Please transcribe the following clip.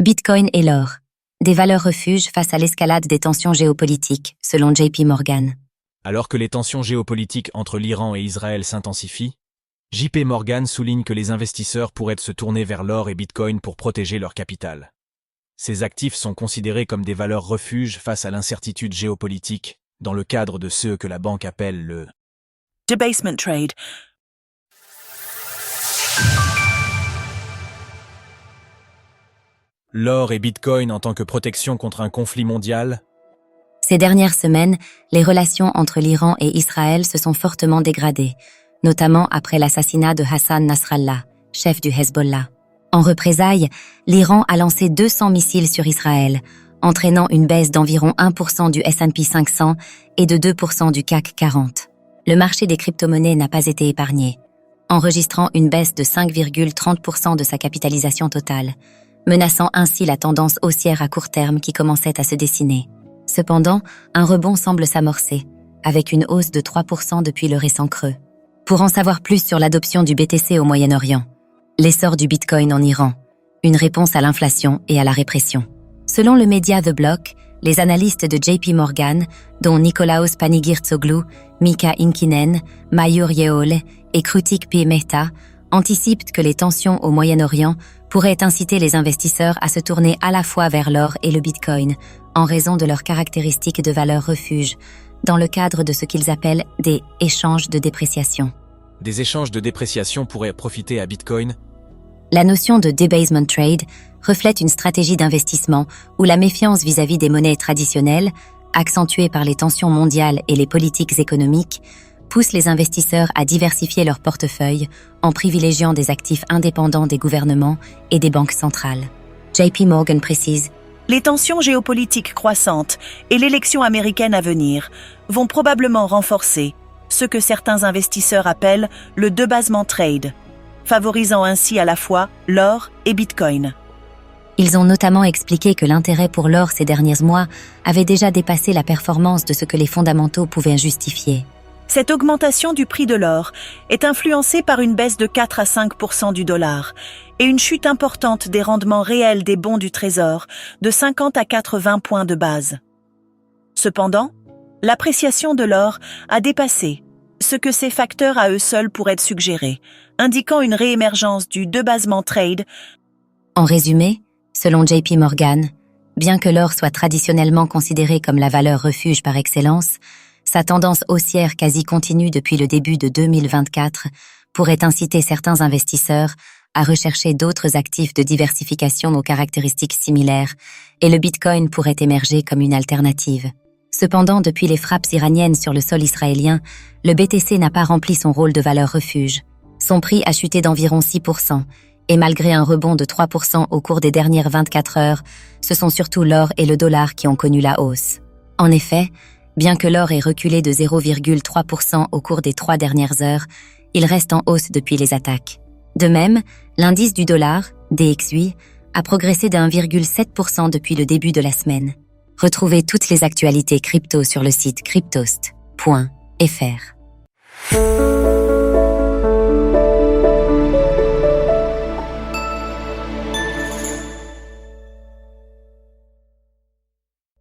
Bitcoin et l'or. Des valeurs refuges face à l'escalade des tensions géopolitiques, selon JP Morgan. Alors que les tensions géopolitiques entre l'Iran et Israël s'intensifient, JP Morgan souligne que les investisseurs pourraient se tourner vers l'or et Bitcoin pour protéger leur capital. Ces actifs sont considérés comme des valeurs refuges face à l'incertitude géopolitique, dans le cadre de ce que la banque appelle le debasement trade. L'or et Bitcoin en tant que protection contre un conflit mondial. Ces dernières semaines, les relations entre l'Iran et Israël se sont fortement dégradées, notamment après l'assassinat de Hassan Nasrallah, chef du Hezbollah. En représailles, l'Iran a lancé 200 missiles sur Israël, entraînant une baisse d'environ 1% du S&P 500 et de 2% du CAC 40. Le marché des crypto-monnaies n'a pas été épargné, enregistrant une baisse de 5,30% de sa capitalisation totale, menaçant ainsi la tendance haussière à court terme qui commençait à se dessiner. Cependant, un rebond semble s'amorcer, avec une hausse de 3% depuis le récent creux. Pour en savoir plus sur l'adoption du BTC au Moyen-Orient, l'essor du Bitcoin en Iran, une réponse à l'inflation et à la répression. Selon le média The Block, les analystes de JP Morgan, dont Nicolaos Panigirtsoglou, Mika Inkinen, Mayur Yeol et Krutik P. Mehta, anticipent que les tensions au Moyen-Orient pourraient inciter les investisseurs à se tourner à la fois vers l'or et le Bitcoin, en raison de leurs caractéristiques de valeur refuge, dans le cadre de ce qu'ils appellent des « échanges de dépréciation ». Des échanges de dépréciation pourraient profiter à Bitcoin. La notion de debasement trade reflète une stratégie d'investissement où la méfiance vis-à-vis des monnaies traditionnelles, accentuée par les tensions mondiales et les politiques économiques, pousse les investisseurs à diversifier leur portefeuille en privilégiant des actifs indépendants des gouvernements et des banques centrales. JP Morgan précise: Les tensions géopolitiques croissantes et l'élection américaine à venir vont probablement renforcer ce que certains investisseurs appellent le debasement trade, favorisant ainsi à la fois l'or et Bitcoin. Ils ont notamment expliqué que l'intérêt pour l'or ces derniers mois avait déjà dépassé la performance de ce que les fondamentaux pouvaient justifier. Cette augmentation du prix de l'or est influencée par une baisse de 4 à 5% du dollar et une chute importante des rendements réels des bons du Trésor de 50 à 80 points de base. Cependant, l'appréciation de l'or a dépassé ce que ces facteurs à eux seuls pourraient suggérer, indiquant une réémergence du debasement trade. En résumé, selon JP Morgan, bien que l'or soit traditionnellement considéré comme la valeur refuge par excellence, sa tendance haussière quasi continue depuis le début de 2024 pourrait inciter certains investisseurs à rechercher d'autres actifs de diversification aux caractéristiques similaires, et le Bitcoin pourrait émerger comme une alternative. Cependant, depuis les frappes iraniennes sur le sol israélien, le BTC n'a pas rempli son rôle de valeur refuge. Son prix a chuté d'environ 6%, et malgré un rebond de 3% au cours des dernières 24 heures, ce sont surtout l'or et le dollar qui ont connu la hausse. En effet, bien que l'or ait reculé de 0,3% au cours des 3 dernières heures, il reste en hausse depuis les attaques. De même, l'indice du dollar, DXY, a progressé de 1,7% depuis le début de la semaine. Retrouvez toutes les actualités crypto sur le site cryptost.fr.